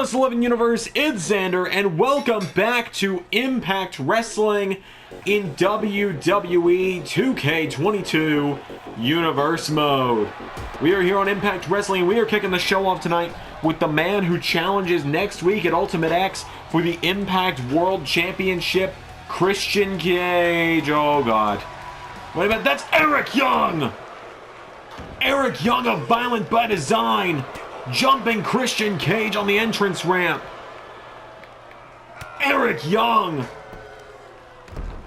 LS11 Universe, it's Xander, and welcome back to Impact Wrestling in WWE 2K22 Universe mode. We are here on Impact Wrestling, and we are kicking the show off tonight with the man who challenges next week at Ultimate X for the Impact World Championship, Christian Cage. Oh God. Wait a minute, that's Eric Young! Eric Young of Violent by Design, jumping Christian Cage on the entrance ramp. Eric Young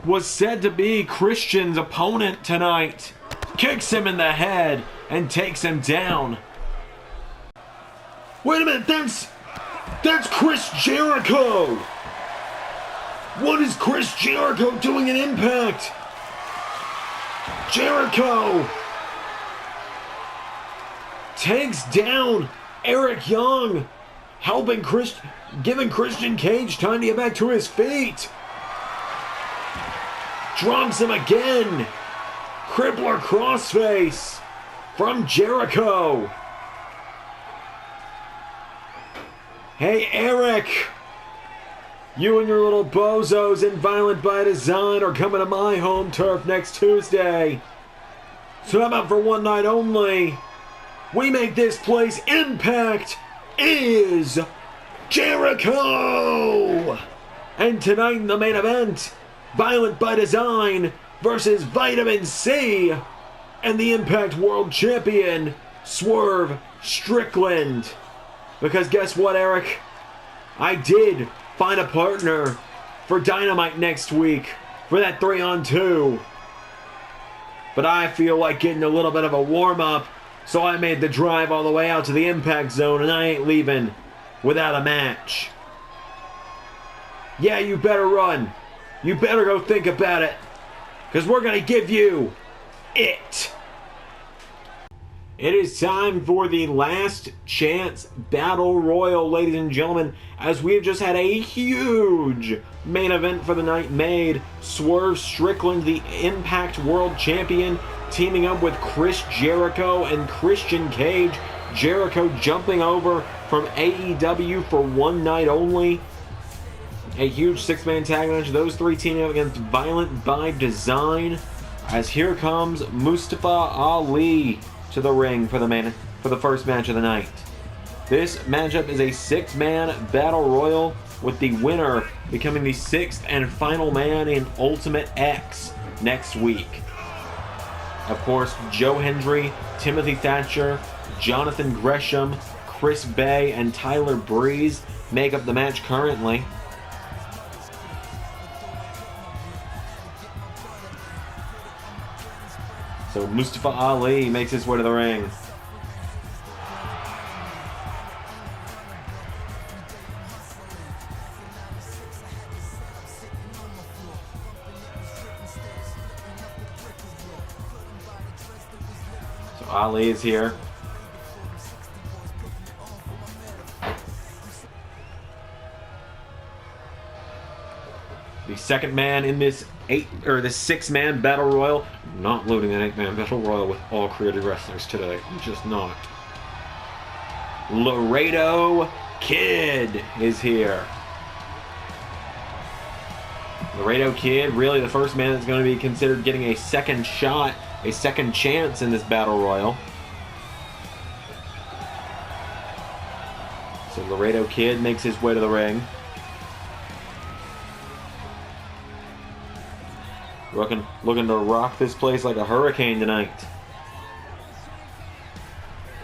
was said to be Christian's opponent tonight. Kicks him in the head and takes him down. Wait a minute, that's Chris Jericho! What is Chris Jericho doing in Impact? Jericho takes down Eric Young, giving Christian Cage time to get back to his feet. Drops him again. Crippler crossface from Jericho. Hey Eric, you and your little bozos in Violent by Design are coming to my home turf next Tuesday. So how about for one night only, we make this place Impact is Jericho! And tonight in the main event, Violent by Design versus Vitamin C and the Impact World Champion, Swerve Strickland. Because guess what, Eric? I did find a partner for Dynamite next week for that 3-on-2. But I feel like getting a little bit of a warm-up, so I made the drive all the way out to the Impact Zone, and I ain't leaving without a match. Yeah, you better run. You better go think about it, because we're going to give you it. It is time for the last chance battle royal, ladies and gentlemen, as we've just had a huge main event for the night made. Swerve Strickland, the Impact World Champion, teaming up with Chris Jericho and Christian Cage. Jericho jumping over from AEW for one night only. A huge six-man tag match. Those three teaming up against Violent by Design. As here comes Mustafa Ali to the ring for the first match of the night. This matchup is a six-man battle royal, with the winner becoming the sixth and final man in Ultimate X next week. Of course, Joe Hendry, Timothy Thatcher, Jonathan Gresham, Chris Bay, and Tyler Breeze make up the match currently. So Mustafa Ali makes his way to the ring. So Ali is here. The second man in this six-man battle royal. I'm not loading an 8-man battle royal with all creative wrestlers today. I'm just not. Laredo Kid is here. Laredo Kid, really the first man that's going to be considered getting a second shot, a second chance in this battle royal. So Laredo Kid makes his way to the ring. Looking to rock this place like a hurricane tonight.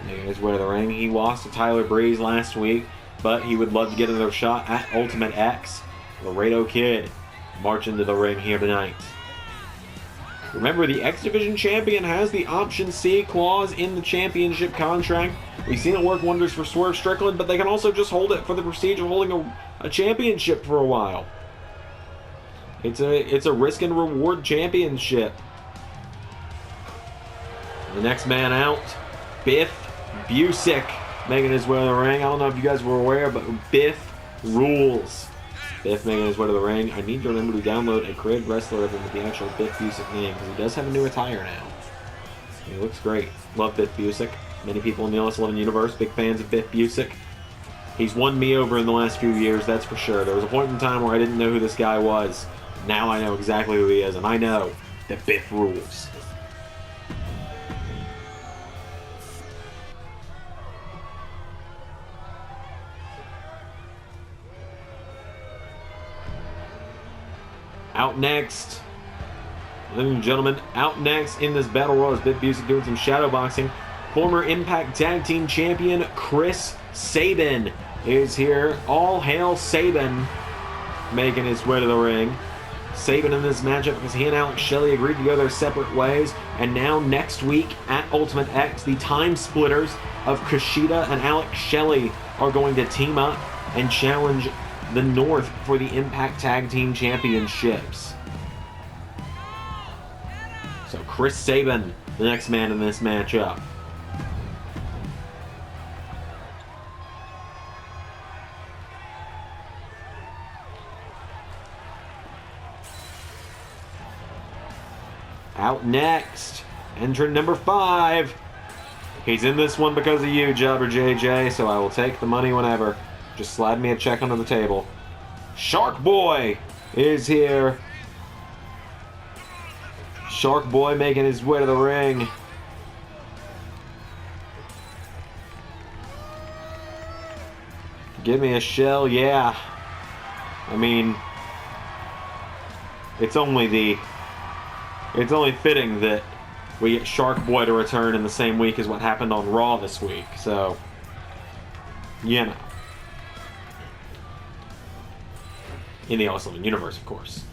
Making his way to the ring. He lost to Tyler Breeze last week, but he would love to get another shot at Ultimate X. Laredo Kid marching to the ring here tonight. Remember, the X Division champion has the Option C clause in the championship contract. We've seen it work wonders for Swerve Strickland, but they can also just hold it for the prestige of holding a championship for a while. It's a risk and reward championship. The next man out, Biff Busick, making his way to the ring. I don't know if you guys were aware, but Biff rules. Biff making his way to the ring. I need to remember to download a created wrestler of him with the actual Biff Busick name, because he does have a new attire now. He looks great. Love Biff Busick. Many people in the LS11 universe, big fans of Biff Busick. He's won me over in the last few years, that's for sure. There was a point in time where I didn't know who this guy was. Now I know exactly who he is, and I know that Biff rules. Out next, ladies and gentlemen, out next in this battle royal is Biff Busick doing some shadow boxing. Former Impact Tag Team Champion Chris Sabin is here. All hail Sabin, making his way to the ring. Sabin in this matchup because he and Alex Shelley agreed to go their separate ways. And now next week at Ultimate X, the time splitters of Kushida and Alex Shelley are going to team up and challenge the North for the Impact Tag Team Championships. So Chris Sabin, the next man in this matchup. Out next, entrant number 5. He's in this one because of you, Jobber JJ, so I will take the money whenever. Just slide me a check under the table. Shark Boy is here. Shark Boy making his way to the ring. Give me a shell, yeah. I mean, it's only fitting that we get Shark Boy to return in the same week as what happened on Raw this week. So, you know. In the LS11 Universe, of course.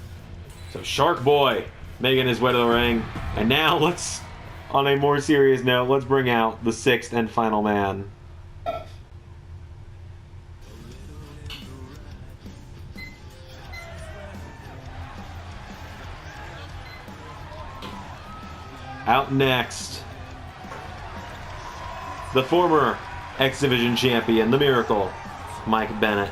So Shark Boy making his way to the ring. And now let's, on a more serious note, let's bring out the 6th and final man. Out next, the former X Division champion, the Miracle, Mike Bennett.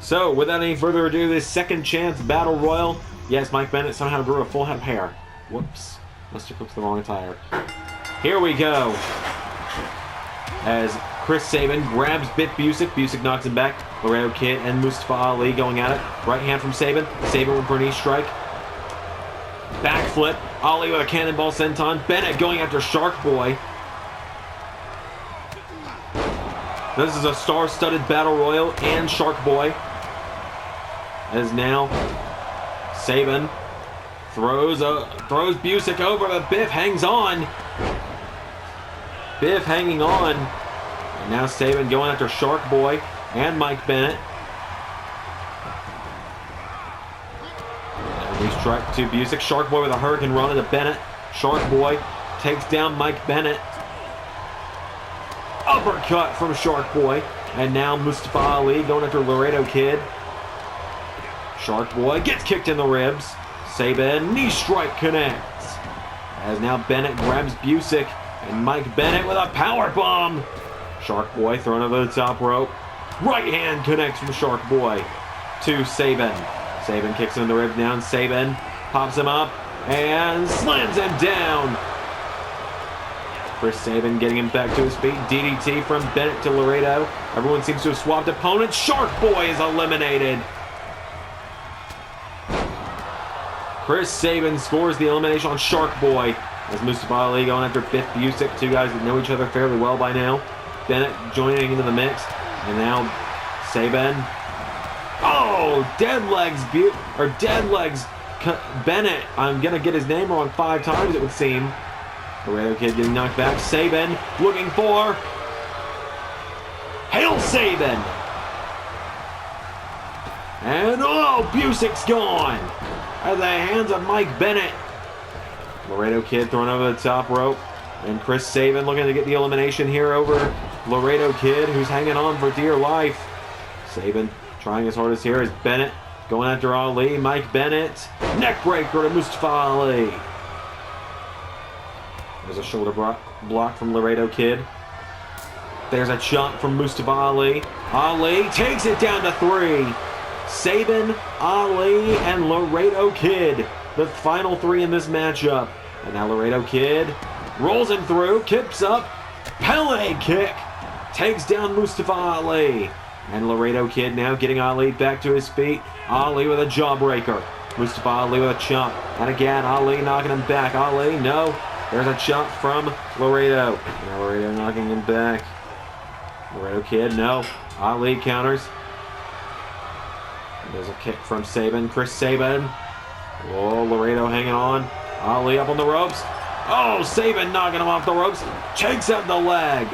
So, without any further ado, this second chance battle royal. Yes, Mike Bennett somehow grew a full head of hair. Whoops. Must have clipped the wrong attire. Here we go. As Chris Sabin grabs Biff Busick. Busick knocks him back. Laredo Kid and Mustafa Ali going at it. Right hand from Sabin. Sabin with a knee strike. Backflip. Ali with a cannonball senton. Bennett going after Shark Boy. This is a star-studded battle royal and Shark Boy. As now Sabin throws Busick over, but Biff hangs on. Biff hanging on. And now Sabin going after Shark Boy and Mike Bennett. And we strike to Busick. Shark Boy with a Hurricane Run into Bennett. Shark Boy takes down Mike Bennett. Uppercut from Shark Boy. And now Mustafa Ali going after Laredo Kid. Shark Boy gets kicked in the ribs. Sabin knee strike connects. As now Bennett grabs Busick and Mike Bennett with a power bomb. Shark Boy thrown over the top rope. Right hand connects from Shark Boy to Sabin. Sabin kicks him in the ribs down. Sabin pops him up and slams him down. Chris Sabin getting him back to his feet. DDT from Bennett to Laredo. Everyone seems to have swapped opponents. Shark Boy is eliminated. Chris Sabin scores the elimination on Shark Boy. As Mustafa Ali going after Biff Busick, two guys that know each other fairly well by now. Bennett joining into the mix. And now Sabin. Oh, dead legs Bennett. I'm going to get his name wrong 5 times, it would seem. Laredo Kid getting knocked back. Sabin looking for Hail Sabin. And oh, Busick's gone. Out of the hands of Mike Bennett. Laredo Kid thrown over the top rope. And Chris Sabin looking to get the elimination here over Laredo Kid, who's hanging on for dear life. Sabin trying his hardest here as Bennett going after Ali. Mike Bennett. Neckbreaker to Mustafa Ali. There's a shoulder block from Laredo Kid. There's a chop from Mustafa Ali. Ali takes it down to 3. Sabin, Ali, and Laredo Kid. The final 3 in this matchup. And now Laredo Kid rolls him through, kicks up, Pele kick, takes down Mustafa Ali. And Laredo Kid now getting Ali back to his feet. Ali with a jawbreaker. Mustafa Ali with a chop. And again, Ali knocking him back. Ali, no. There's a chop from Laredo. Now Laredo knocking him back. Laredo Kid, no. Ali counters. And there's a kick from Sabin. Chris Sabin. Oh, Laredo hanging on. Ali up on the ropes. Oh, Sabin knocking him off the ropes. Takes out the leg.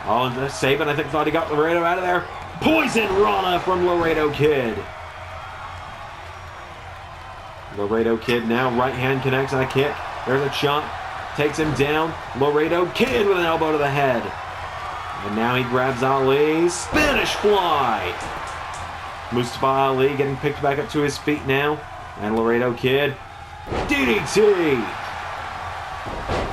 Oh, and Sabin, I think, thought he got Laredo out of there. Poison Rana from Laredo Kid. Laredo Kid now right hand connects on a kick. There's a chop. Takes him down. Laredo Kid with an elbow to the head. And now he grabs Ali. Spanish fly. Mustafa Ali getting picked back up to his feet now. And Laredo Kid. DDT.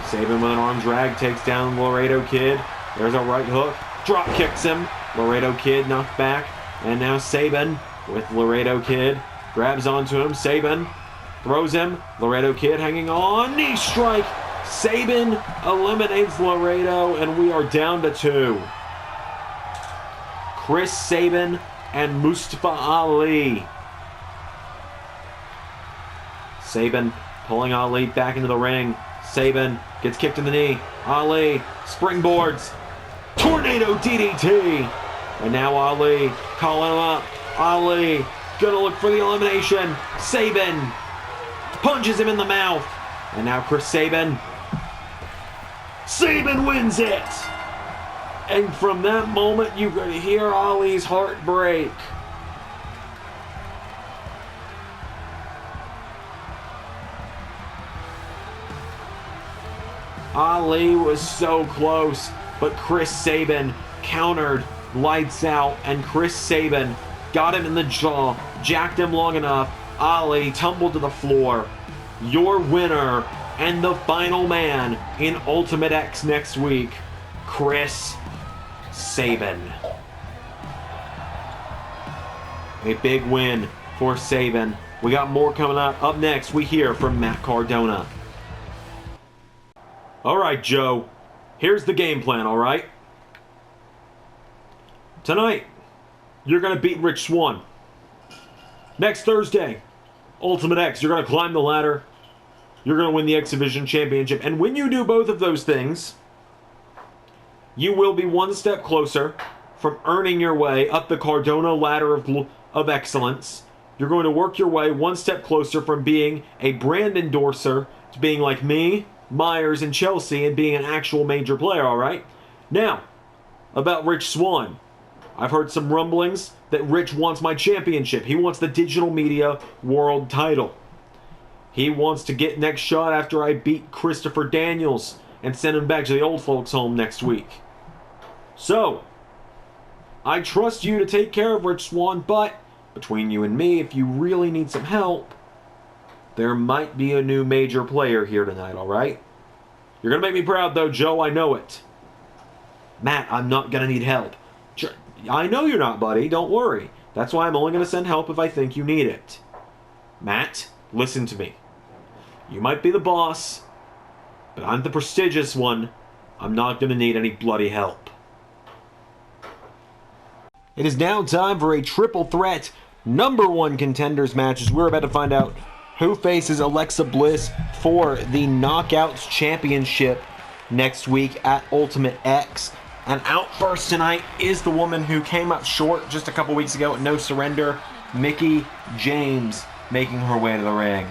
Sabin with an arm drag. Takes down Laredo Kid. There's a right hook. Drop kicks him. Laredo Kid knocked back. And now Sabin with Laredo Kid. Grabs onto him. Sabin throws him. Laredo Kid hanging on. Knee strike. Sabin eliminates Laredo, and we are down to 2. Chris Sabin and Mustafa Ali. Sabin pulling Ali back into the ring. Sabin gets kicked in the knee. Ali springboards. Tornado DDT. And now Ali calling him up. Ali gonna look for the elimination. Sabin punches him in the mouth. And now Chris Sabin. Sabin wins it! And from that moment, you could hear Ali's heart break. Ali was so close, but Chris Sabin countered, lights out, and Chris Sabin got him in the jaw, jacked him long enough. Ali tumbled to the floor. Your winner and the final man in Ultimate X next week, Chris Sabin. A big win for Sabin. We got more coming up. Up next, we hear from Matt Cardona. Alright, Joe. Here's the game plan, alright? Tonight, you're going to beat Rich Swann. Next Thursday, Ultimate X, you're going to climb the ladder. You're going to win the X Division Championship. And when you do both of those things, you will be one step closer from earning your way up the Cardona ladder of excellence. You're going to work your way one step closer from being a brand endorser to being like me, Myers, and Chelsea and being an actual major player, alright? Now, about Rich Swann. I've heard some rumblings that Rich wants my championship. He wants the digital media world title. He wants to get next shot after I beat Christopher Daniels and send him back to the old folks home next week. So, I trust you to take care of Rich Swann, but between you and me, if you really need some help, there might be a new major player here tonight, alright? You're going to make me proud though, Joe, I know it. Matt, I'm not going to need help. I know you're not, buddy, don't worry. That's why I'm only going to send help if I think you need it. Matt, listen to me. You might be the boss, but I'm the prestigious one. I'm not going to need any bloody help. It is now time for a triple threat #1 contenders match as we're about to find out who faces Alexa Bliss for the Knockouts Championship next week at Ultimate X. And out first tonight is the woman who came up short just a couple weeks ago at No Surrender, Mickie James, making her way to the ring.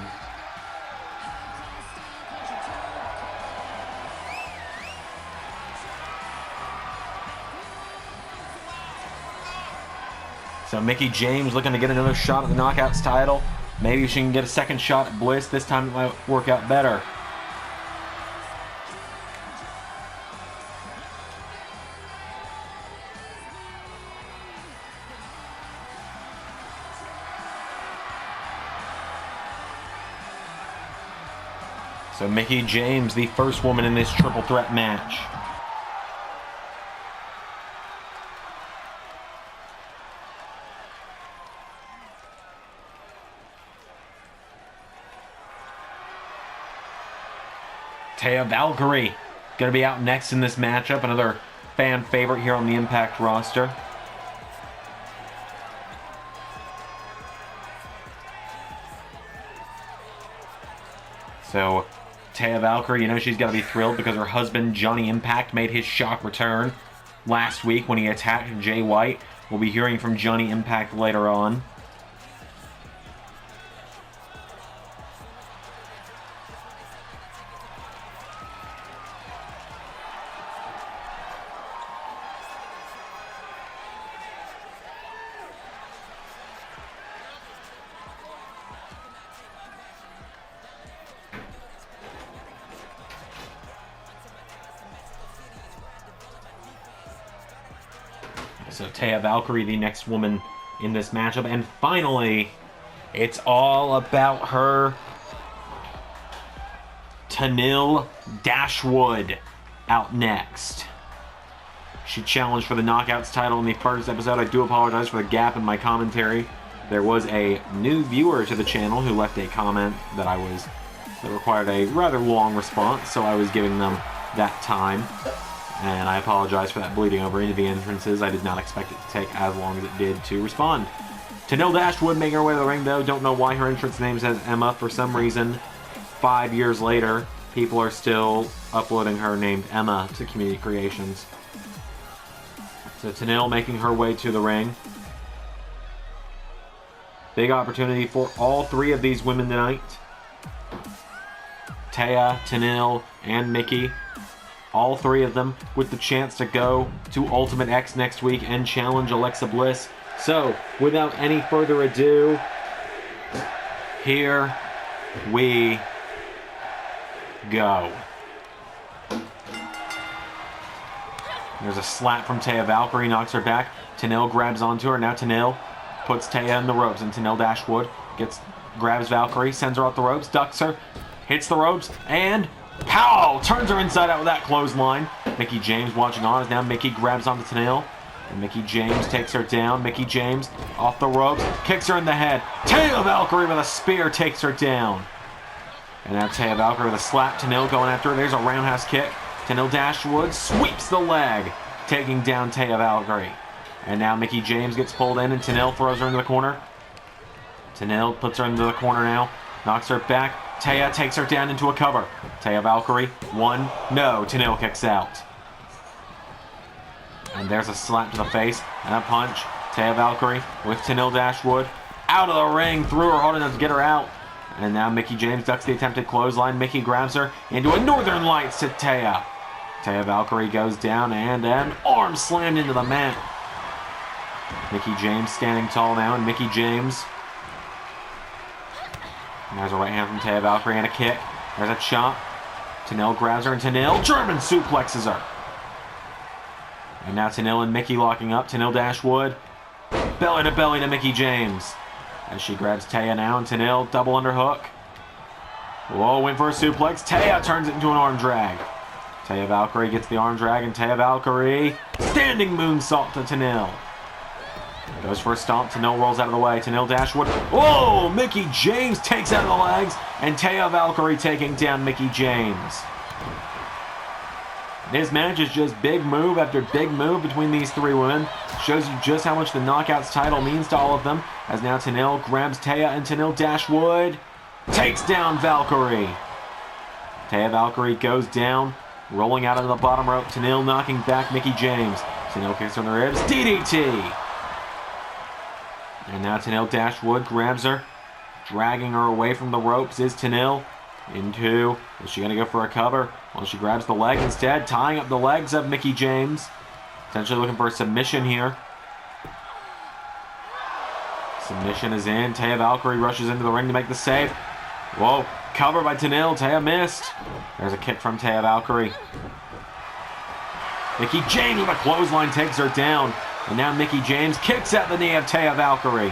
So Mickie James looking to get another shot at the Knockouts title. Maybe she can get a second shot at Bliss. This time it might work out better. So Mickie James, the first woman in this triple threat match. Taya Valkyrie going to be out next in this matchup. Another fan favorite here on the Impact roster. So, Taya Valkyrie, you know she's got to be thrilled because her husband, Johnny Impact, made his shock return last week when he attacked Jay White. We'll be hearing from Johnny Impact later on. So Taya Valkyrie, the next woman in this matchup. And finally, it's all about her. Tenille Dashwood out next. She challenged for the Knockouts title in the first episode. I do apologize for the gap in my commentary. There was a new viewer to the channel who left a comment that required a rather long response, so I was giving them that time. And I apologize for that bleeding over into the entrances. I did not expect it to take as long as it did to respond. Tenille Dashwood making her way to the ring, though. Don't know why her entrance name says Emma. For some reason, 5 years later, people are still uploading her named Emma to Community Creations. So Tenille making her way to the ring. Big opportunity for all three of these women tonight. Taya, Tenille, and Mickie. All three of them with the chance to go to Ultimate X next week and challenge Alexa Bliss. So, without any further ado, here we go. There's a slap from Taya Valkyrie, knocks her back. Tenille grabs onto her. Now Tenille puts Taya in the ropes, and Tenille Dashwood grabs Valkyrie, sends her off the ropes, ducks her, hits the ropes, and pow! Turns her inside out with that clothesline. Mickie James watching on as now Mickie grabs onto Tenille. And Mickie James takes her down. Mickie James off the ropes, kicks her in the head. Taya Valkyrie with a spear takes her down. And now Taya Valkyrie with a slap. Tenille going after her. There's a roundhouse kick. Tenille Dashwood sweeps the leg, taking down Taya Valkyrie. And now Mickie James gets pulled in and Tenille throws her into the corner. Tenille puts her into the corner now, knocks her back. Taya takes her down into a cover. Taya Valkyrie, one, no. Tenille kicks out. And there's a slap to the face and a punch. Taya Valkyrie with Tenille Dashwood out of the ring, threw her hard enough to get her out. And now Mickie James ducks the attempted clothesline. Mickie grabs her into a Northern Lights to Taya. Taya Valkyrie goes down and an arm slammed into the mat. Mickie James standing tall now, and Mickie James. There's a right hand from Taya Valkyrie and a kick. There's a chop. Tenille grabs her and Tenille German suplexes her. And now Tenille and Mickie locking up. Tenille Dashwood belly to Mickie James. As she grabs Taya now and Tenille double underhook. Whoa, went for a suplex. Taya turns it into an arm drag. Taya Valkyrie gets the arm drag and Taya Valkyrie standing moonsault to Tenille. Goes for a stomp. Tenille rolls out of the way. Tenille Dashwood. Whoa! Mickie James takes out of the legs. And Taya Valkyrie taking down Mickie James. This match is just big move after big move between these three women. Shows you just how much the Knockouts title means to all of them. As now Tenille grabs Taya and Tenille Dashwood takes down Valkyrie. Taya Valkyrie goes down, rolling out of the bottom rope. Tenille knocking back Mickie James. Tenille kicks her in the ribs. DDT! And now Tenille Dashwood grabs her, dragging her away from the ropes is Tenille. Is she going to go for a cover? Well, she grabs the leg instead, tying up the legs of Mickie James. Potentially looking for a submission here. Submission is in. Taya Valkyrie rushes into the ring to make the save. Whoa, cover by Tenille. Taya missed. There's a kick from Taya Valkyrie. Mickie James with a clothesline takes her down. And now Mickie James kicks at the knee of Taya Valkyrie.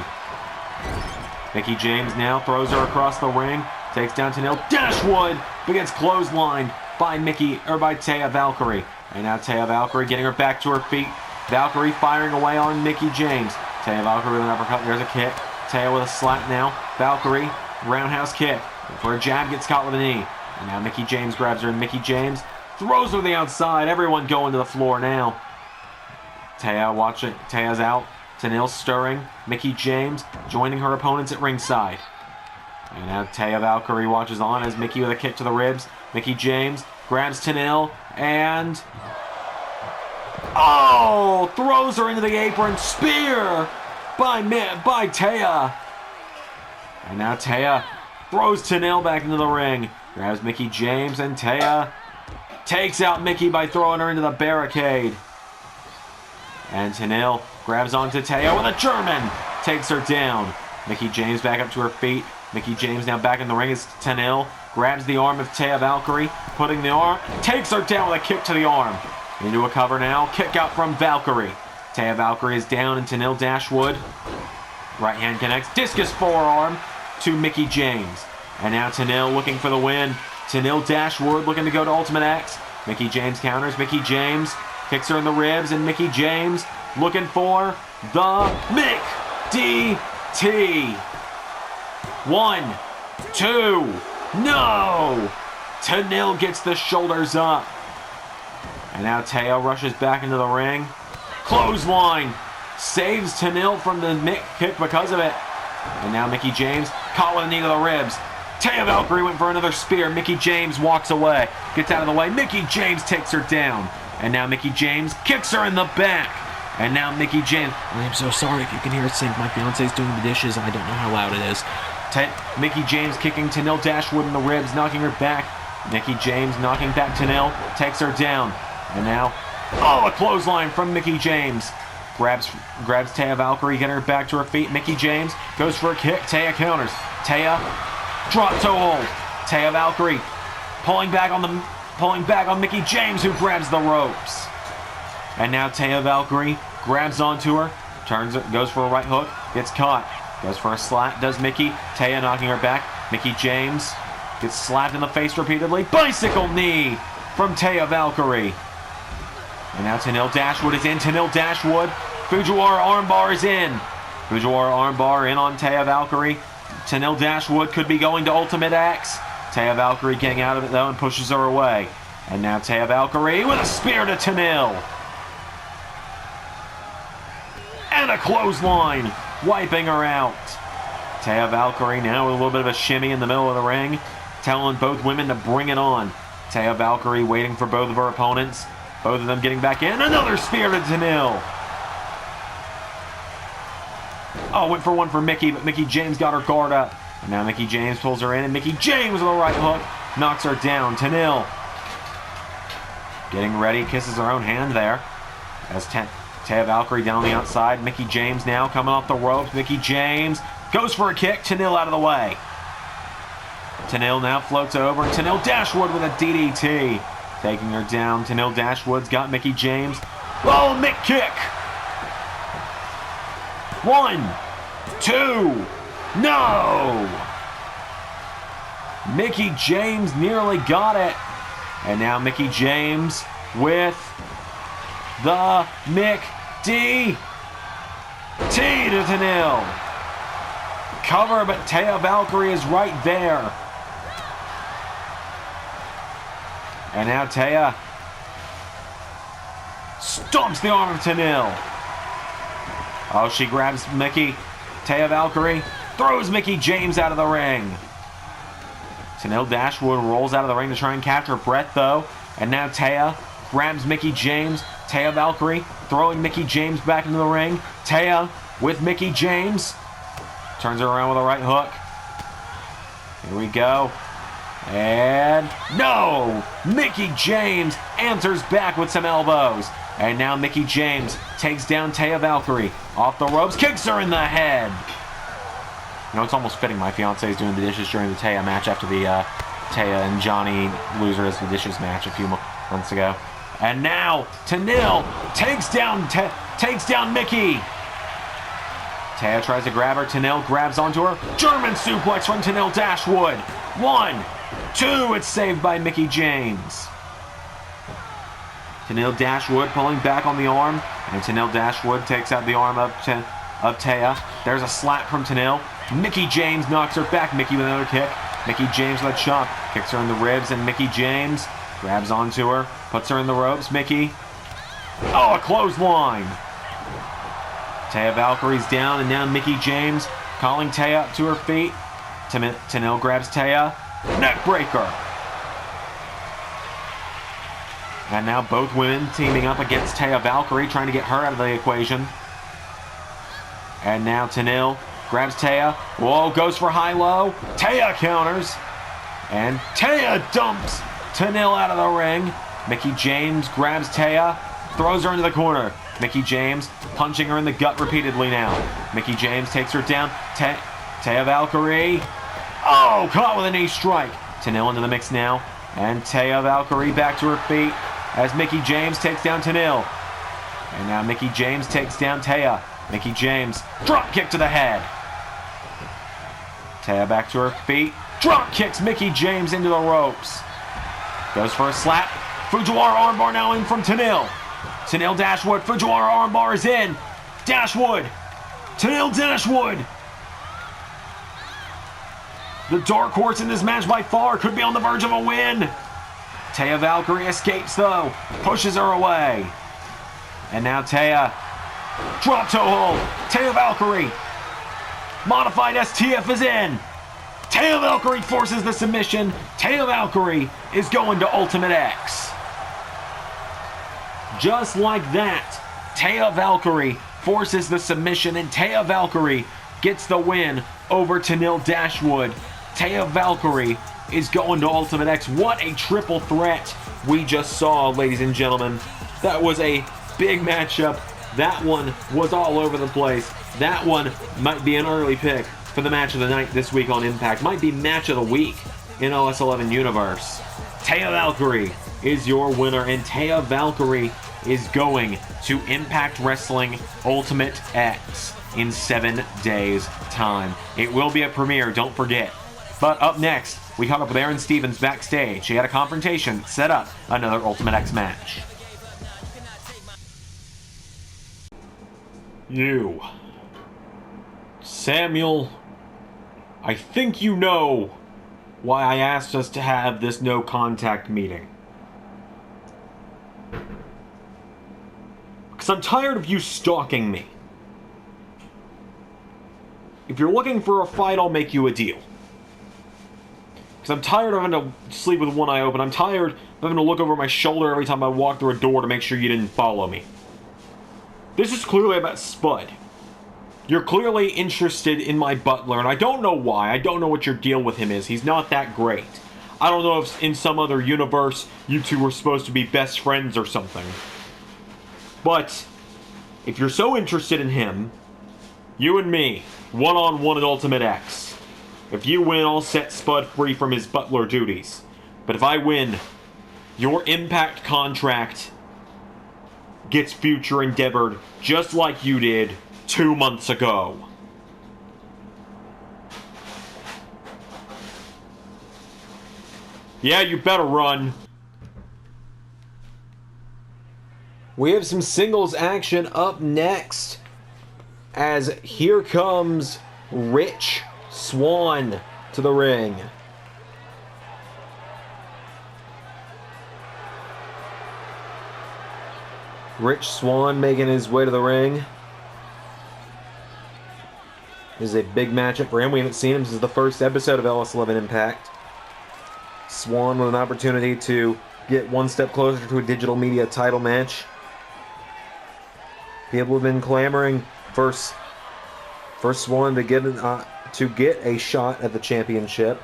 Mickie James now throws her across the ring. Takes down Tenille Dashwood, but gets clotheslined by Taya Valkyrie. And now Taya Valkyrie getting her back to her feet. Valkyrie firing away on Mickie James. Taya Valkyrie with an uppercut. There's a kick. Taya with a slap now. Valkyrie, roundhouse kick. For a jab, gets caught with a knee. And now Mickie James grabs her, and Mickie James throws her to the outside. Everyone going to the floor now. Taya, watch it. Taya's out. Tenille stirring. Mickie James joining her opponents at ringside. And now Taya Valkyrie watches on as Mickie with a kick to the ribs. Mickie James grabs Tenille and... oh! Throws her into the apron. Spear by Taya. And now Taya throws Tenille back into the ring. Grabs Mickie James, and Taya takes out Mickie by throwing her into the barricade. And Tenille grabs onto Taya with a German. Takes her down. Mickie James back up to her feet. Mickie James now back in the ring as Tenille grabs the arm of Taya Valkyrie, putting the arm, takes her down with a kick to the arm. Into a cover now, kick out from Valkyrie. Taya Valkyrie is down, and Tenille Dashwood. Right hand connects, discus forearm to Mickie James. And now Tenille looking for the win. Tenille Dashwood looking to go to Ultimate X. Mickie James counters, Mickie James kicks her in the ribs, and Mickie James looking for the Mick DT. 1, 2, no! Tenille gets the shoulders up. And now Taya rushes back into the ring. Clothesline. Saves Tenille from the Mick kick because of it. And now Mickie James caught with a knee to the ribs. Taya Valkyrie went for another spear. Mickie James walks away. Gets out of the way. Mickie James takes her down. And now Mickie James kicks her in the back. And now Mickie James... I'm so sorry if you can hear it sink. My fiance's doing the dishes and I don't know how loud it is. Mickie James kicking Tenille Dashwood in the ribs, knocking her back. Mickie James knocking back Tenille. Takes her down. And now... oh, a clothesline from Mickie James. Grabs Taya Valkyrie, getting her back to her feet. Mickie James goes for a kick. Taya counters. Taya, drop toe hold. Taya Valkyrie pulling back on Mickie James, who grabs the ropes. And now Taya Valkyrie grabs onto her, goes for a right hook, gets caught. Goes for a slap, does Mickie. Taya knocking her back. Mickie James gets slapped in the face repeatedly. Bicycle knee from Taya Valkyrie. And now Tenille Dashwood is in. Tenille Dashwood. Fujiwara armbar is in. Fujiwara armbar in on Taya Valkyrie. Tenille Dashwood could be going to Ultimate X. Taya Valkyrie getting out of it though and pushes her away. And now Taya Valkyrie with a spear to Tenille. And a clothesline, wiping her out. Taya Valkyrie now with a little bit of a shimmy in the middle of the ring, telling both women to bring it on. Taya Valkyrie waiting for both of her opponents. Both of them getting back in. Another spear to Tenille. Oh, went for one for Mickie, but Mickie James got her guard up. And now Mickie James pulls her in, and Mickie James with a right hook knocks her down. Tenille getting ready, kisses her own hand there. As Taya Valkyrie down the outside. Mickie James now coming off the ropes. Mickie James goes for a kick. Tenille out of the way. Tenille now floats over, and Tenille Dashwood with a DDT. Taking her down. Tenille Dashwood's got Mickie James. Oh, Mick kick. 1, 2, no! Mickie James nearly got it. And now Mickie James with the Mick DT to Tenille. Cover, but Taya Valkyrie is right there. And now Taya stomps the arm of Tenille. Oh, she grabs Mickie. Taya Valkyrie throws Mickie James out of the ring. Tenille Dashwood rolls out of the ring to try and capture breath, though. And now Taya grabs Mickie James. Taya Valkyrie throwing Mickie James back into the ring. Taya with Mickie James. Turns her around with a right hook. Here we go. And no! Mickie James answers back with some elbows. And now Mickie James takes down Taya Valkyrie. Off the ropes, kicks her in the head. You know, it's almost fitting my fiance is doing the dishes during the Taya match after the Taya and Johnny loser as the dishes match a few months ago. And now Tenille takes down Mickie. Taya tries to grab her. Tenille grabs onto her. German suplex from Tenille Dashwood. 1, 2. It's saved by Mickie James. Tenille Dashwood pulling back on the arm. And Tenille Dashwood takes out the arm of Taya. There's a slap from Tenille. Mickie James knocks her back. Mickie with another kick. Mickie James with a chop. Kicks her in the ribs, and Mickie James grabs onto her. Puts her in the ropes. Mickie. Oh, a clothesline. Taya Valkyrie's down, and now Mickie James calling Taya up to her feet. Tenille grabs Taya. Neckbreaker. And now both women teaming up against Taya Valkyrie, trying to get her out of the equation. And now Tenille grabs Taya. Whoa, goes for high-low. Taya counters. And Taya dumps Tenille out of the ring. Mickie James grabs Taya, throws her into the corner. Mickie James punching her in the gut repeatedly now. Mickie James takes her down. Taya Valkyrie. Oh, caught with a knee strike. Tenille into the mix now. And Taya Valkyrie back to her feet as Mickie James takes down Tenille. And now Mickie James takes down Taya. Mickie James, drop kick to the head. Taya back to her feet. Drop kicks Mickie James into the ropes. Goes for a slap. Fujiwara armbar now in from Tenille. Tenille Dashwood. Fujiwara armbar is in. Dashwood. Tenille Dashwood. The dark horse in this match by far could be on the verge of a win. Taya Valkyrie escapes though. Pushes her away. And now Taya. Drop toe hold. Taya Valkyrie. Modified STF is in. Taya Valkyrie forces the submission. Taya Valkyrie is going to Ultimate X. Just like that, Taya Valkyrie forces the submission, and Taya Valkyrie gets the win over Tenille Dashwood. Taya Valkyrie is going to Ultimate X. What a triple threat we just saw, ladies and gentlemen. That was a big matchup. That one was all over the place. That one might be an early pick for the match of the night this week on Impact. Might be match of the week in LS11 Universe. Taya Valkyrie is your winner, and Taya Valkyrie is going to Impact Wrestling Ultimate X in 7 days' time. It will be a premiere, don't forget. But up next, we caught up with Aaron Stevens backstage. She had a confrontation, set up another Ultimate X match. You, Samuel, I think you know why I asked us to have this no contact meeting. Because I'm tired of you stalking me. If you're looking for a fight, I'll make you a deal. Because I'm tired of having to sleep with one eye open. I'm tired of having to look over my shoulder every time I walk through a door to make sure you didn't follow me. This is clearly about Spud. You're clearly interested in my butler, and I don't know why. I don't know what your deal with him is. He's not that great. I don't know if in some other universe you two were supposed to be best friends or something. But if you're so interested in him, you and me, one-on-one at Ultimate X. If you win, I'll set Spud free from his butler duties. But if I win, your Impact contract gets future endeavored just like you did 2 months ago. Yeah, you better run. We have some singles action up next, as here comes Rich Swann to the ring. Rich Swann making his way to the ring. This is a big matchup for him. We haven't seen him since the first episode of LS11 Impact. Swann with an opportunity to get one step closer to a digital media title match. People have been clamoring for Swann to get a shot at the championship.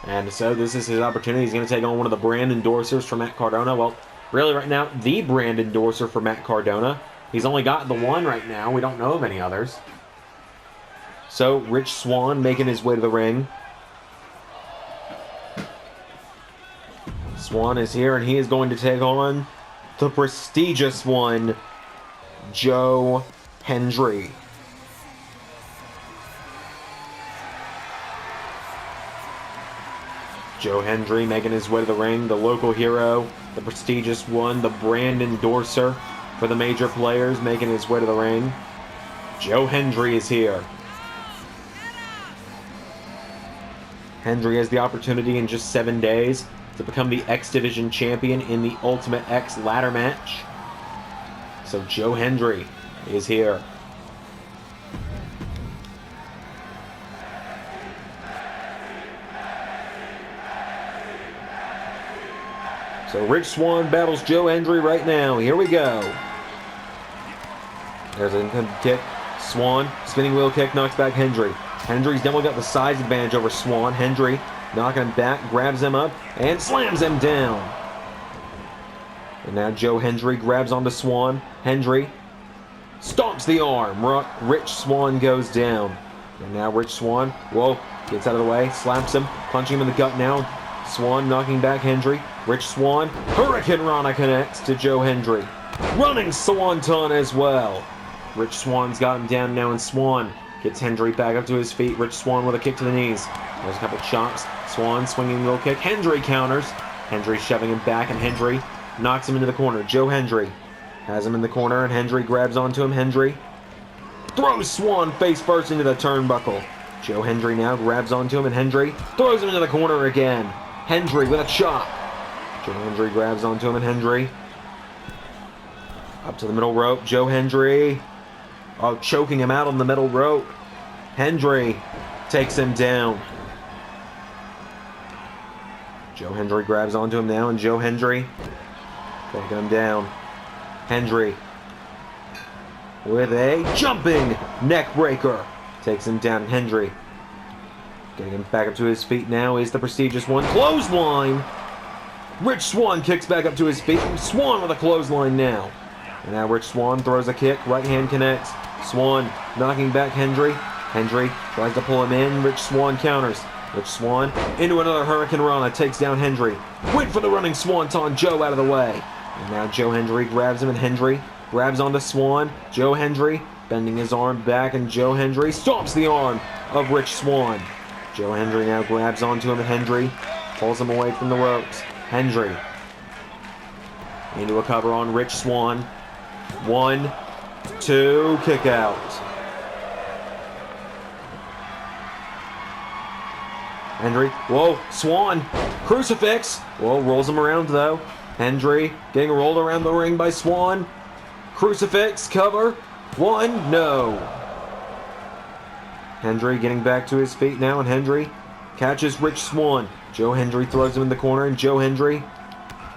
And so this is his opportunity. He's going to take on one of the brand endorsers for Matt Cardona. Well, really right now, the brand endorser for Matt Cardona. He's only got the one right now. We don't know of any others. So, Rich Swann making his way to the ring. Swann is here, and he is going to take on the prestigious one, Joe Hendry. Joe Hendry making his way to the ring, the local hero, the prestigious one, the brand endorser for the major players making his way to the ring. Joe Hendry is here. Hendry has the opportunity in just 7 days to become the X Division champion in the Ultimate X ladder match. So Joe Hendry is here. So Rich Swann battles Joe Hendry right now. Here we go. There's a kick. Swann, spinning wheel kick, knocks back Hendry. Hendry's definitely got the size advantage over Swann. Hendry knocking him back, grabs him up, and slams him down. And now Joe Hendry grabs onto Swann. Hendry stomps the arm. Rich Swann goes down. And now Rich Swann, whoa, gets out of the way, slaps him, punching him in the gut now. Swann knocking back Hendry. Rich Swann, Hurricane Rana connects to Joe Hendry. Running Swanton as well. Rich Swann's got him down now, and Swann gets Hendry back up to his feet. Rich Swann with a kick to the knees. There's a couple chops. Swann swinging wheel kick. Hendry counters. Hendry shoving him back, and Hendry knocks him into the corner. Joe Hendry has him in the corner, and Hendry grabs onto him. Hendry throws Swann face first into the turnbuckle. Joe Hendry now grabs onto him, and Hendry throws him into the corner again. Hendry with a chop. Joe Hendry grabs onto him, and Hendry up to the middle rope. Joe Hendry, oh, choking him out on the middle rope. Hendry takes him down. Joe Hendry grabs onto him now, and Joe Hendry taking him down. Hendry with a jumping neck breaker takes him down. Hendry getting him back up to his feet now is the prestigious one. Clothesline. Rich Swann kicks back up to his feet. Swann with a clothesline now. And now Rich Swann throws a kick. Right hand connects. Swann knocking back Hendry. Hendry tries to pull him in. Rich Swann counters. Rich Swann into another Hurricane Rana. Takes down Hendry. Wait for the running Swanton. Joe out of the way. And now Joe Hendry grabs him, and Hendry grabs onto Swann. Joe Hendry bending his arm back, and Joe Hendry stomps the arm of Rich Swann. Joe Hendry now grabs onto him, and Hendry pulls him away from the ropes. Hendry into a cover on Rich Swann. 1, 2, kick out. Hendry, whoa, Swann, crucifix. Whoa, rolls him around though. Hendry getting rolled around the ring by Swann. Crucifix, cover. 1, no. Hendry getting back to his feet now, and Hendry catches Rich Swann. Joe Hendry throws him in the corner, and Joe Hendry,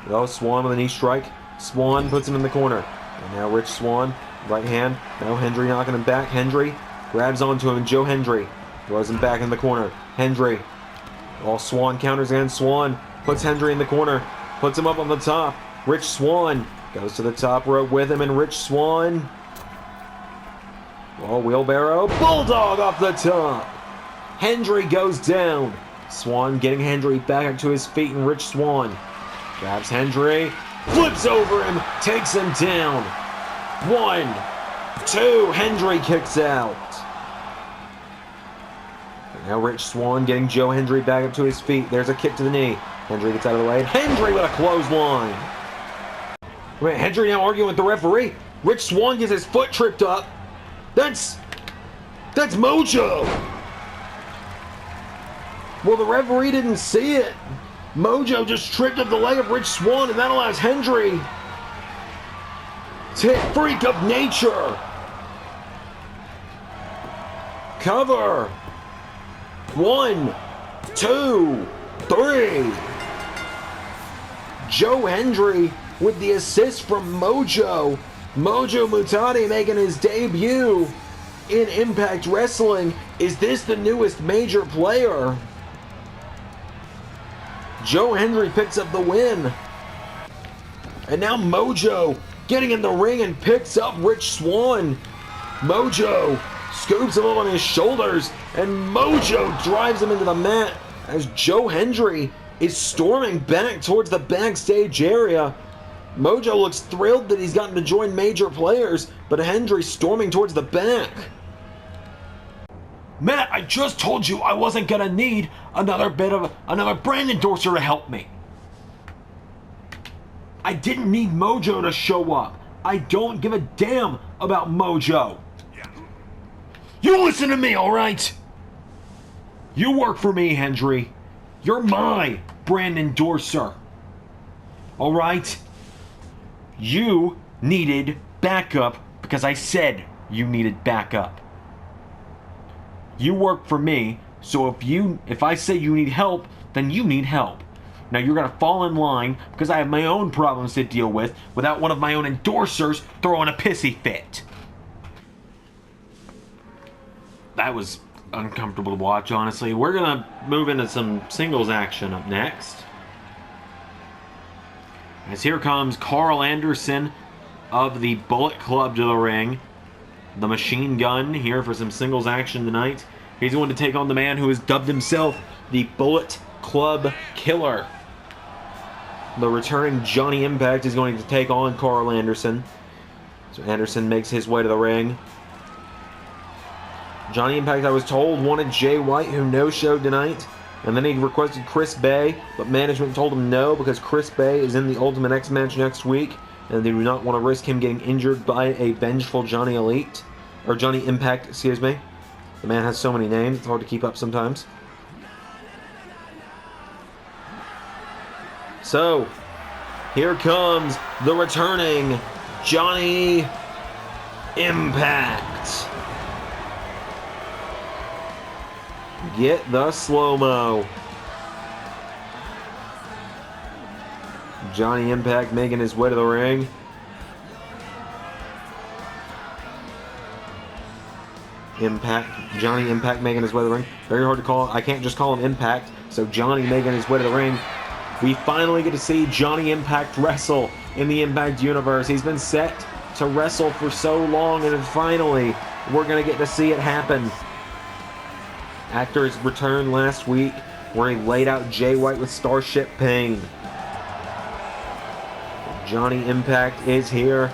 oh, Swann with a knee strike. Swann puts him in the corner. And now Rich Swann, right hand. Now Hendry knocking him back. Hendry grabs onto him, and Joe Hendry throws him back in the corner. Hendry, oh, Swann counters again. Swann puts Hendry in the corner, puts him up on the top. Rich Swann goes to the top rope with him, and Rich Swann, oh, wheelbarrow, bulldog off the top. Hendry goes down. Swann getting Hendry back up to his feet, and Rich Swann grabs Hendry, flips over him, takes him down. 1, 2, Hendry kicks out. And now Rich Swann getting Joe Hendry back up to his feet. There's a kick to the knee. Hendry gets out of the way, and Hendry with a clothesline. Wait, Hendry now arguing with the referee. Rich Swann gets his foot tripped up. That's Mojo. Well, the referee didn't see it. Mojo just tripped up the leg of Rich Swann, and that allows Hendry to hit Freak of Nature. Cover. 1, 2, 3. Joe Hendry with the assist from Mojo. Mojo Mutati making his debut in Impact Wrestling. Is this the newest major player? Joe Hendry picks up the win. And now Mojo getting in the ring and picks up Rich Swann. Mojo scoops him up on his shoulders, and Mojo drives him into the mat as Joe Hendry is storming back towards the backstage area. Mojo looks thrilled that he's gotten to join major players, but Hendry's storming towards the back. Matt, I just told you I wasn't gonna need another brand endorser to help me. I didn't need Mojo to show up. I don't give a damn about Mojo. You listen to me, alright? You work for me, Hendry. You're my brand endorser. Alright? You needed backup because I said you needed backup. You work for me, so if I say you need help, then you need help. Now you're gonna fall in line because I have my own problems to deal with without one of my own endorsers throwing a pissy fit. That was uncomfortable to watch, honestly. We're gonna move into some singles action up next. As here comes Carl Anderson of the Bullet Club to the ring. The Machine Gun here for some singles action tonight. He's going to take on the man who has dubbed himself the Bullet Club Killer. The returning Johnny Impact is going to take on Carl Anderson. So Anderson makes his way to the ring. Johnny Impact, I was told, wanted Jay White, who no-showed tonight. And then he requested Chris Bay, but management told him no because Chris Bay is in the Ultimate X match next week, and they do not want to risk him getting injured by a vengeful Johnny Elite. Or Johnny Impact, excuse me. The man has so many names, it's hard to keep up sometimes. So, here comes the returning Johnny Impact. Get the slow-mo. Johnny Impact making his way to the ring. Johnny Impact making his way to the ring. Very hard to call. I can't just call him Impact. So Johnny making his way to the ring. We finally get to see Johnny Impact wrestle in the Impact Universe. He's been set to wrestle for so long, and finally, we're going to get to see it happen. After his return last week, where he laid out Jay White with Starship Pain. Johnny Impact is here.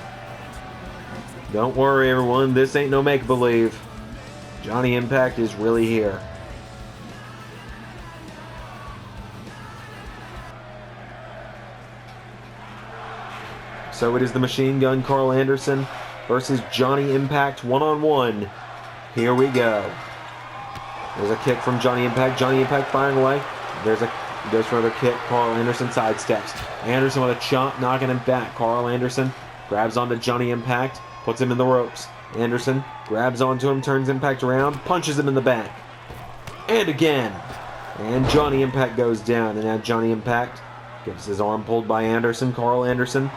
Don't worry, everyone. This ain't no make-believe. Johnny Impact is really here. So it is the Machine Gun Carl Anderson versus Johnny Impact one-on-one. Here we go. There's a kick from Johnny Impact. Johnny Impact firing away. Goes for another kick. Carl Anderson sidesteps. Anderson with a chop, knocking him back. Carl Anderson grabs onto Johnny Impact, puts him in the ropes. Anderson grabs onto him, turns Impact around, punches him in the back. And again. And Johnny Impact goes down. And now Johnny Impact gets his arm pulled by Anderson. Carl Anderson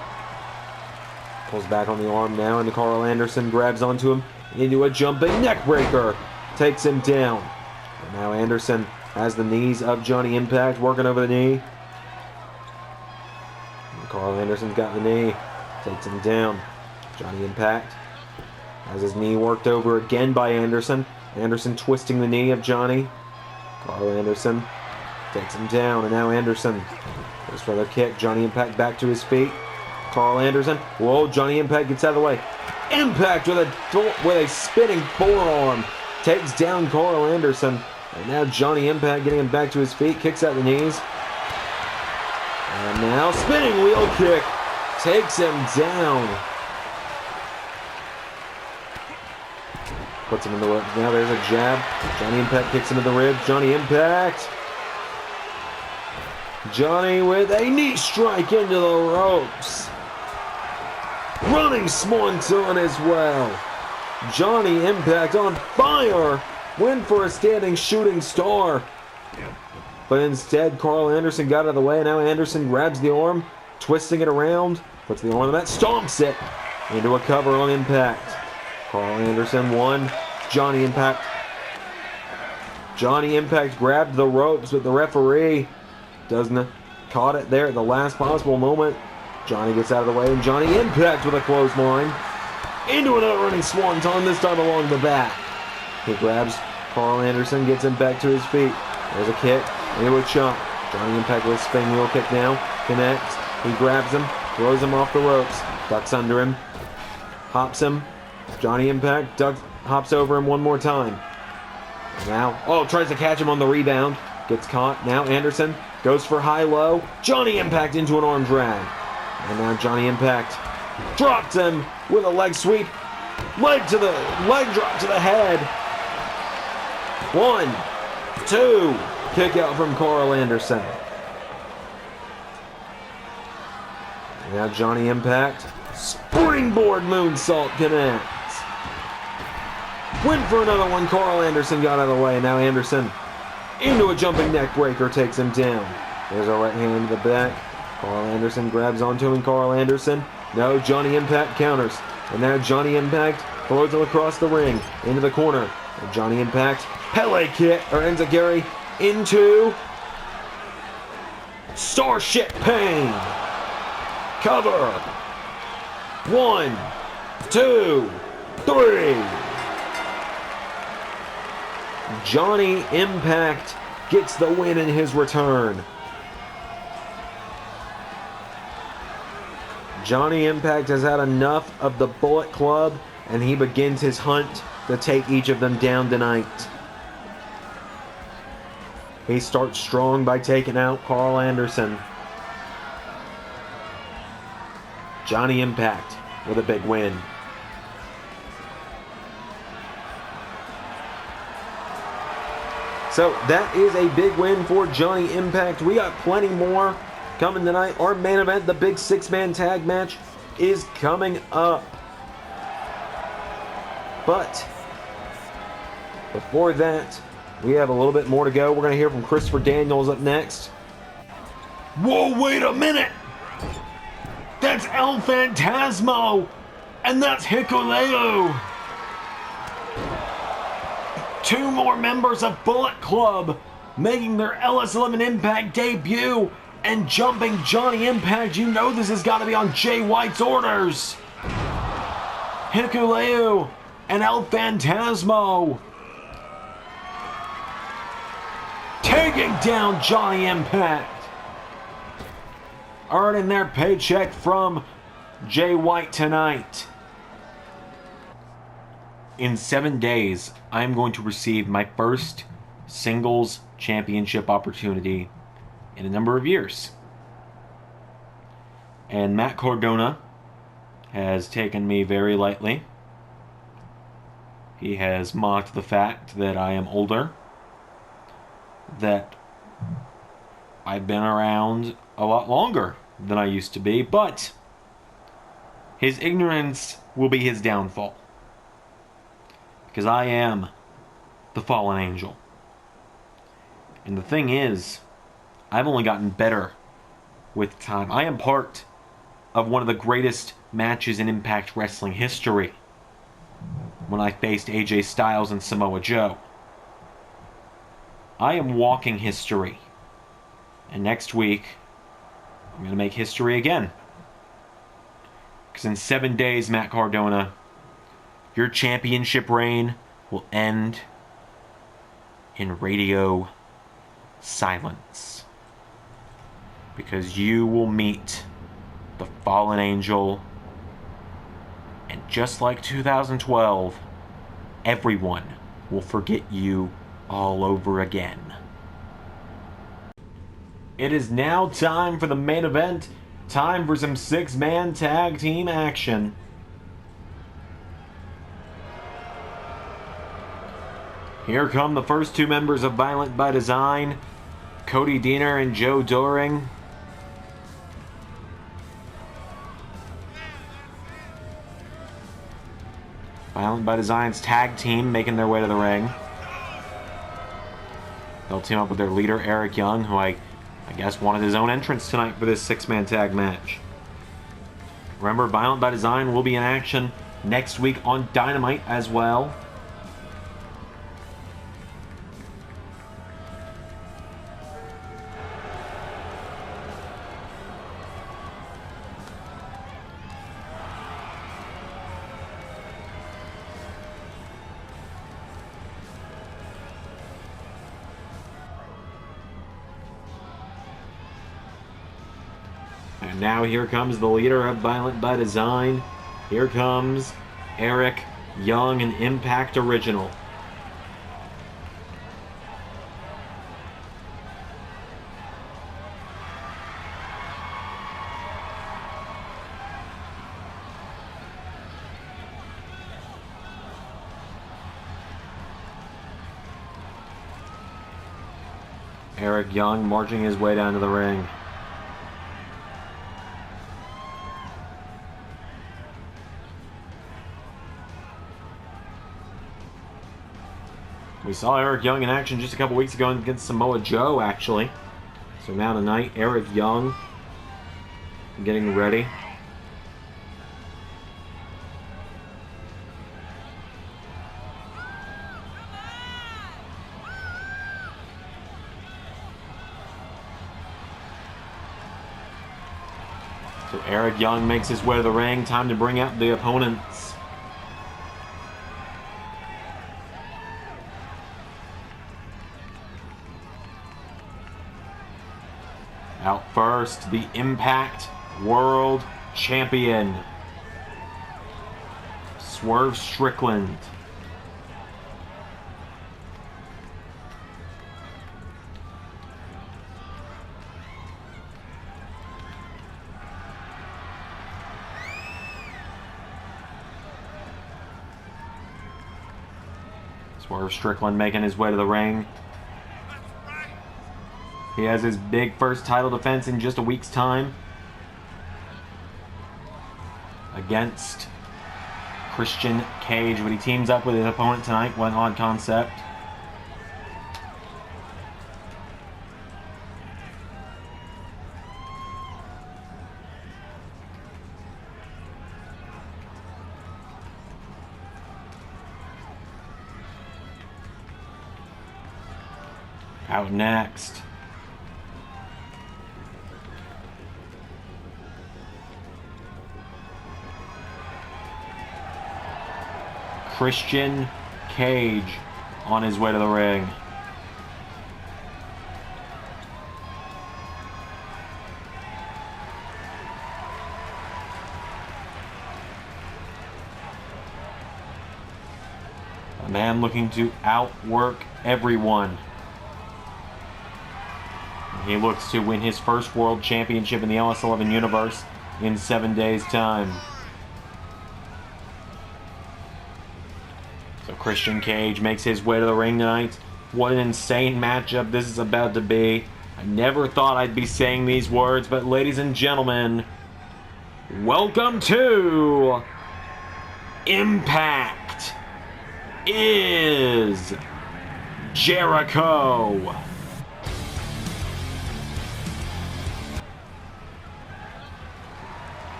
pulls back on the arm now, and Carl Anderson grabs onto him into a jumping neck breaker. Takes him down. And now Anderson has the knees of Johnny Impact, working over the knee. And Carl Anderson's got the knee. Takes him down. Johnny Impact has his knee worked over again by Anderson. Anderson twisting the knee of Johnny. Carl Anderson takes him down, and now Anderson goes for the kick. Johnny Impact back to his feet. Carl Anderson. Whoa, Johnny Impact gets out of the way. Impact with a spinning forearm. Takes down Carl Anderson. And now Johnny Impact getting him back to his feet. Kicks out the knees. And now spinning wheel kick. Takes him down. Puts him in the ropes. Now there's a jab. Johnny Impact kicks him in the ribs. Johnny Impact. Johnny with a knee strike into the ropes. Running Swanton as well. Johnny Impact on fire. Went for a standing shooting star. But instead, Carl Anderson got out of the way. Now Anderson grabs the arm, twisting it around. Puts the arm on that, stomps it into a cover on Impact. Carl Anderson won. Johnny Impact. Johnny Impact grabbed the ropes, but the referee doesn't caught it there at the last possible moment. Johnny gets out of the way, and Johnny Impact with a clothesline into another running swanton, this time along the back. He grabs Carl Anderson, gets him back to his feet. There's a kick, into a chop. Johnny Impact with a spin wheel kick now. Connects. He grabs him, throws him off the ropes, ducks under him, hops him. Johnny Impact hops over him one more time. Now, tries to catch him on the rebound. Gets caught. Now Anderson goes for high-low. Johnny Impact into an arm drag. And now Johnny Impact drops him with a leg sweep. Leg drop to the head. 1, 2, Kick out from Carl Anderson. Now Johnny Impact. Springboard moonsault connects. Went for another one. Carl Anderson got out of the way. Now Anderson into a jumping neck breaker takes him down. There's a right hand to the back. Carl Anderson grabs onto him. Carl Anderson. No, Johnny Impact counters. And now Johnny Impact throws him across the ring into the corner. And Johnny Impact Pele kick or enziguri into Starship Pain. Cover. 1, 2, 3. Johnny Impact gets the win in his return. Johnny Impact has had enough of the Bullet Club, and he begins his hunt to take each of them down tonight. He starts strong by taking out Carl Anderson. Johnny Impact with a big win. So that is a big win for Johnny Impact. We got plenty more coming tonight. Our main event, the big 6-man tag match, is coming up. But before that, we have a little bit more to go. We're going to hear from Christopher Daniels up next. Whoa, wait a minute! That's El Phantasmo! And that's Hikuleo! 2 more members of Bullet Club making their LS11 Impact debut and jumping Johnny Impact. You know this has got to be on Jay White's orders. Hikuleo and El Phantasmo taking down Johnny Impact, earning their paycheck from Jay White tonight. In 7 days, I'm going to receive my first singles championship opportunity in a number of years. And Matt Cardona has taken me very lightly. He has mocked the fact that I am older, that I've been around a lot longer than I used to be, but his ignorance will be his downfall. Because I am the fallen angel. And the thing is, I've only gotten better with time. I am part of one of the greatest matches in Impact Wrestling history, when I faced AJ Styles and Samoa Joe. I am walking history. And next week, I'm going to make history again. Because in 7 days, Matt Cardona, your championship reign will end in radio silence. Because you will meet the fallen angel, and just like 2012, everyone will forget you all over again. It is now time for the main event. Time for some 6-man tag team action. Here come the first 2 members of Violent by Design, Cody Deaner and Joe Doring. Violent by Design's tag team making their way to the ring. They'll team up with their leader, Eric Young, who I guess wanted his own entrance tonight for this 6-man tag match. Remember, Violent by Design will be in action next week on Dynamite as well. And now here comes the leader of Violent by Design. Here comes Eric Young, an Impact original. Eric Young marching his way down to the ring. We saw Eric Young in action just a couple weeks ago against Samoa Joe, actually. So now tonight, Eric Young getting ready. So Eric Young makes his way to the ring. Time to bring out the opponents. Out first, the Impact World Champion, Swerve Strickland. Swerve Strickland making his way to the ring. He has his big first title defense in just a week's time against Christian Cage, but he teams up with his opponent tonight. One odd concept. Out next, Christian Cage on his way to the ring. A man looking to outwork everyone. He looks to win his first world championship in the LS11 Universe in 7 days' time. So Christian Cage makes his way to the ring tonight. What an insane matchup this is about to be. I never thought I'd be saying these words, but ladies and gentlemen, welcome to Impact is Jericho.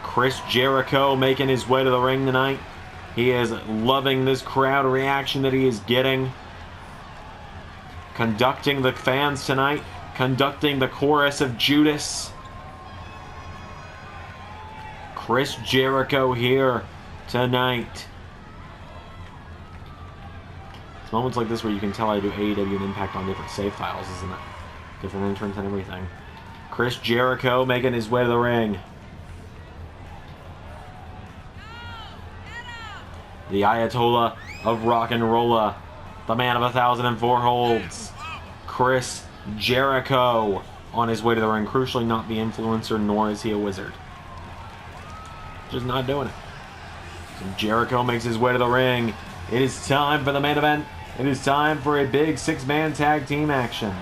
Chris Jericho making his way to the ring tonight. He is loving this crowd reaction that he is getting. Conducting the fans tonight. Conducting the chorus of Judas. Chris Jericho here tonight. It's moments like this where you can tell I do AEW and Impact on different save files, isn't it? Different entrants and everything. Chris Jericho making his way to the ring. The Ayatollah of Rock and Rolla, the man of 1,004 holds, Chris Jericho on his way to the ring. Crucially, not the influencer, nor is he a wizard. Just not doing it. So Jericho makes his way to the ring. It is time for the main event. It is time for a big six-man tag team action.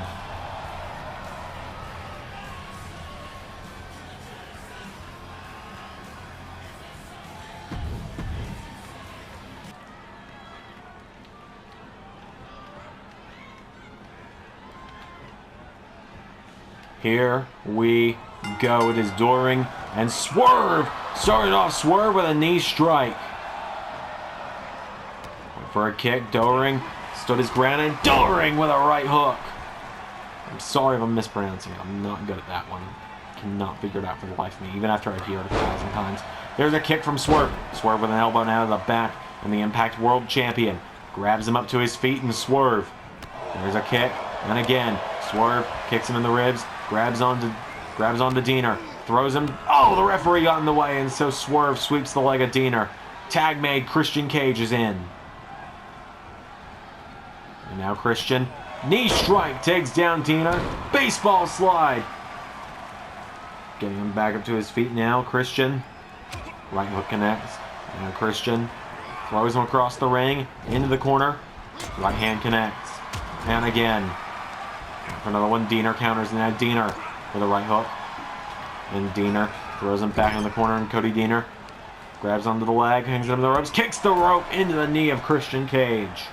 Here we go. It is Doring and Swerve. Started off Swerve with a knee strike. Went for a kick. Doring stood his ground and Doring with a right hook. I'm sorry if I'm mispronouncing it. I'm not good at that one. Cannot figure it out for the life of me, even after I hear it 1,000 times. There's a kick from Swerve. Swerve with an elbow now to the back, and the Impact World Champion grabs him up to his feet and Swerve. There's a kick, and again, Swerve kicks him in the ribs. Grabs onto Diener, throws him. Oh, the referee got in the way, and so Swerve sweeps the leg of Diener. Tag made. Christian Cage is in. And now Christian, knee strike, takes down Diener. Baseball slide. Getting him back up to his feet now. Christian, right hook connects. Now Christian throws him across the ring, into the corner. Right hand connects. And again. For another one, Diener counters, and now Diener with a right hook. And Diener throws him back in the corner, and Cody Diener grabs onto the leg, hangs him to the ropes, kicks the rope into the knee of Christian Cage.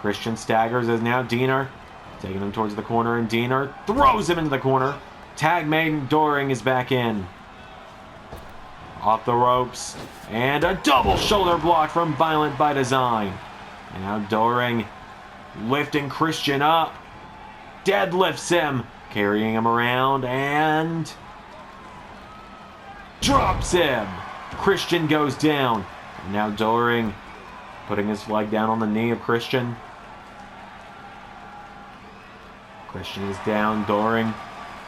Christian staggers as now Diener taking him towards the corner, and Diener throws him into the corner. Tag made, Doring is back in. Off the ropes, and a double shoulder block from Violent by Design. And now Doring lifting Christian up, deadlifts him, carrying him around, and drops him. Christian goes down. And now Doring putting his leg down on the knee of Christian. Christian is down. Doring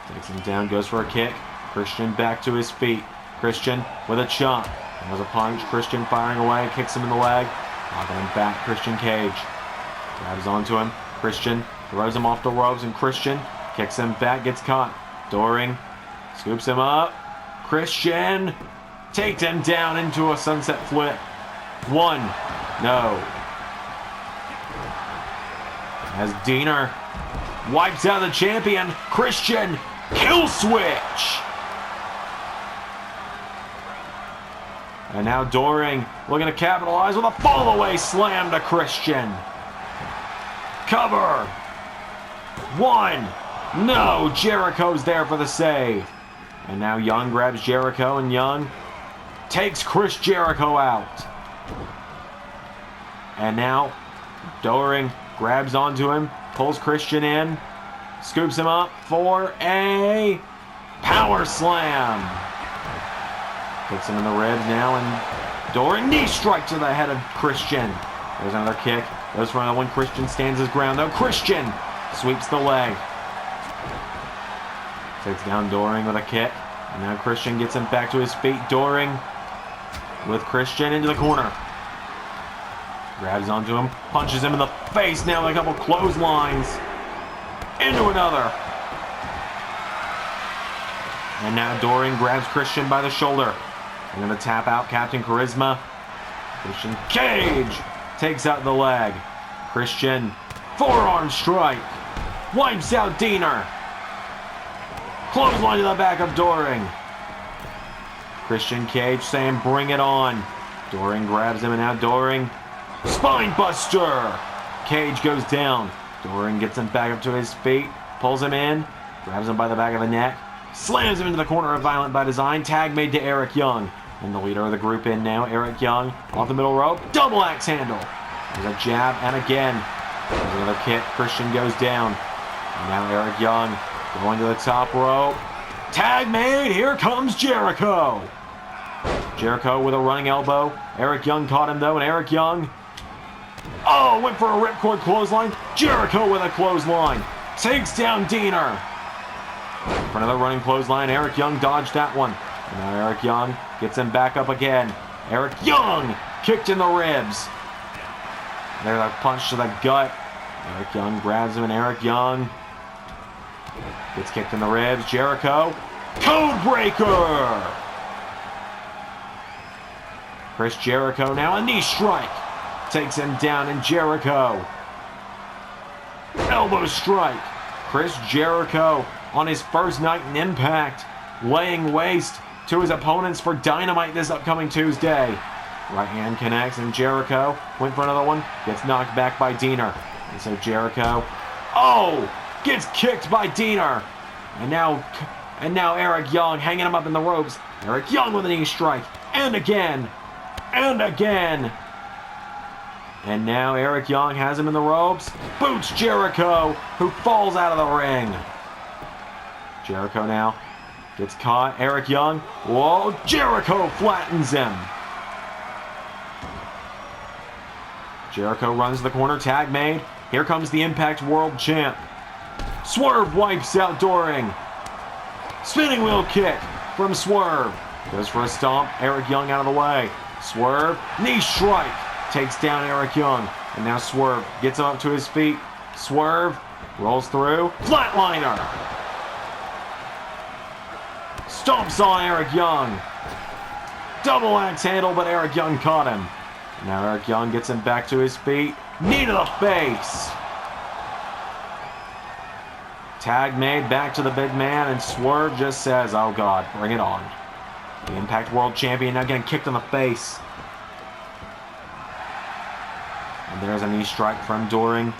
takes him down, goes for a kick. Christian back to his feet. Christian with a chop. There's a punch. Christian firing away, kicks him in the leg. Knocking him back. Christian Cage grabs onto him. Christian throws him off the ropes, and Christian kicks him back, gets caught. Doring scoops him up. Christian takes him down into a sunset flip. One. No. As Diener wipes out the champion, Christian kill switch. And now Doring looking to capitalize with a fall-away slam to Christian. Cover. One. No, Jericho's there for the save. And now Young grabs Jericho, and Young takes Chris Jericho out. And now Doring grabs onto him, pulls Christian in, scoops him up for a power slam. Kicks him in the ribs now, and Doring knee strike to the head of Christian. There's another kick. Goes for another one. Christian stands his ground, though. Christian sweeps the leg. Takes down Doring with a kick. And now Christian gets him back to his feet. Doring with Christian into the corner. Grabs onto him, punches him in the face now with a couple clotheslines. Into another. And now Doring grabs Christian by the shoulder. And going to tap out Captain Charisma. Christian Cage takes out the leg. Christian forearm strike. Wipes out Diener. Clothesline to the back of Doring. Christian Cage saying bring it on. Doring grabs him, and now Doring spine buster. Cage goes down. Doring gets him back up to his feet. Pulls him in. Grabs him by the back of the neck. Slams him into the corner of Violent by Design. Tag made to Eric Young. And the leader of the group in now, Eric Young, off the middle rope. Double axe handle. There's a jab, and again. There's another kick. Christian goes down. And now Eric Young going to the top rope. Tag made. Here comes Jericho. Jericho with a running elbow. Eric Young caught him, though, and Eric Young, went for a ripcord clothesline. Jericho with a clothesline. Takes down Diener. For another running clothesline, Eric Young dodged that one. And now Eric Young gets him back up again. Eric Young kicked in the ribs. There's a punch to the gut. Eric Young grabs him, and Eric Young gets kicked in the ribs. Jericho, code breaker. Chris Jericho now a knee strike. Takes him down, and Jericho elbow strike. Chris Jericho on his first night in Impact, laying waste to his opponents for Dynamite this upcoming Tuesday. Right hand connects, and Jericho went for another one. Gets knocked back by Diener. And so Jericho, gets kicked by Diener. And now Eric Young hanging him up in the ropes. Eric Young with a knee strike. And again. And again. And now Eric Young has him in the ropes. Boots Jericho, who falls out of the ring. Jericho now gets caught. Eric Young. Whoa, Jericho flattens him. Jericho runs the corner. Tag made. Here comes the Impact World Champ. Swerve wipes out Doring. Spinning wheel kick from Swerve. Goes for a stomp. Eric Young out of the way. Swerve. Knee strike. Takes down Eric Young. And now Swerve gets up to his feet. Swerve rolls through. Flatliner. Stomps on Eric Young. Double axe handle, but Eric Young caught him. Now Eric Young gets him back to his feet. Knee to the face. Tag made back to the big man, and Swerve just says, oh God, bring it on. The Impact World Champion now getting kicked in the face. And there's a knee strike from Doring.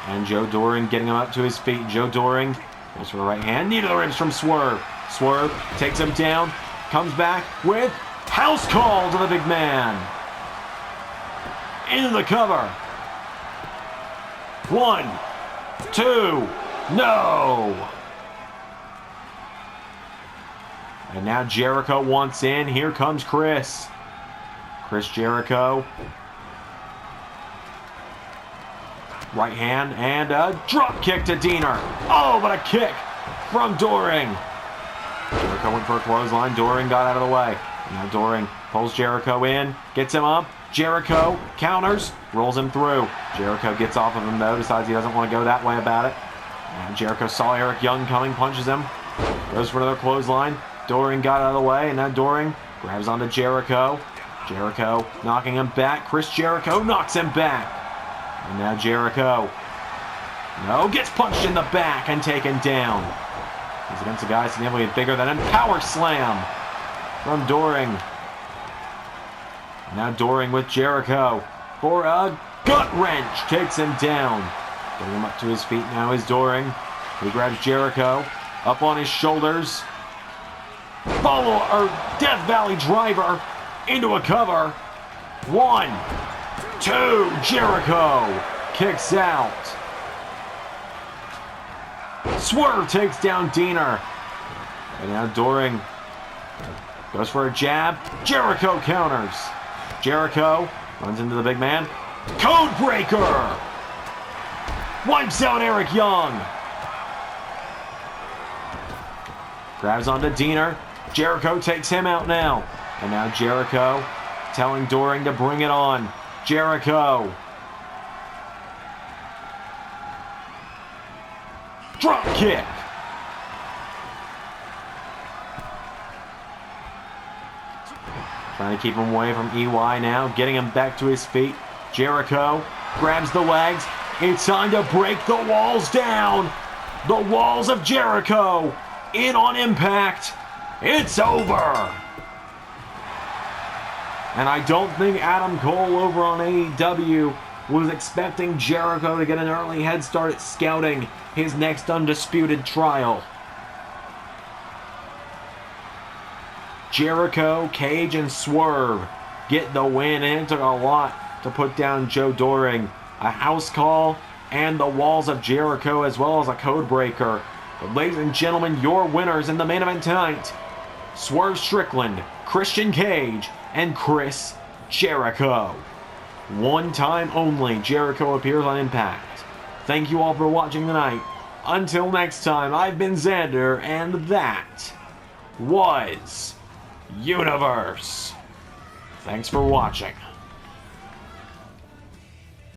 And Joe Doring getting him up to his feet. Joe Doring goes for the right hand. Knee to the ribs from Swerve. Swerve takes him down. Comes back with house call to the big man. Into the cover. 1, 2, no! And now Jericho wants in. Here comes Chris. Chris Jericho. Right hand and a drop kick to Diener. Oh, but a kick from Doring. Jericho went for a clothesline. Doring got out of the way. Now Doring pulls Jericho in, gets him up. Jericho counters, rolls him through. Jericho gets off of him though, decides he doesn't want to go that way about it. And Jericho saw Eric Young coming, punches him, goes for another clothesline. Doring got out of the way, and now Doring grabs onto Jericho. Jericho knocking him back. Chris Jericho knocks him back. And now Jericho, no, gets punched in the back and taken down. He's against a guy significantly bigger than him. Power slam from Doring. Now Doring with Jericho for a gut wrench. Takes him down. Getting him up to his feet now is Doring. He grabs Jericho up on his shoulders. Death Valley driver into a cover. 1, 2, Jericho kicks out. Swerve takes down Diener. And now Doring goes for a jab. Jericho counters. Jericho runs into the big man. Codebreaker! Wipes out Eric Young. Grabs onto Diener. Jericho takes him out now. And now Jericho telling Doring to bring it on. Jericho. Drop kick. Trying to keep him away from EY now. Getting him back to his feet. Jericho grabs the legs. It's time to break the walls down. The walls of Jericho. In on Impact. It's over. And I don't think Adam Cole over on AEW was expecting Jericho to get an early head start at scouting his next undisputed trial. Jericho, Cage, and Swerve get the win, and it took a lot to put down Joe Doring. A house call and the walls of Jericho, as well as a code breaker. But ladies and gentlemen, your winners in the main event tonight: Swerve Strickland, Christian Cage, and Chris Jericho. One time only, Jericho appears on Impact. Thank you all for watching tonight. Until next time, I've been Xander, and that was Universe. Thanks for watching.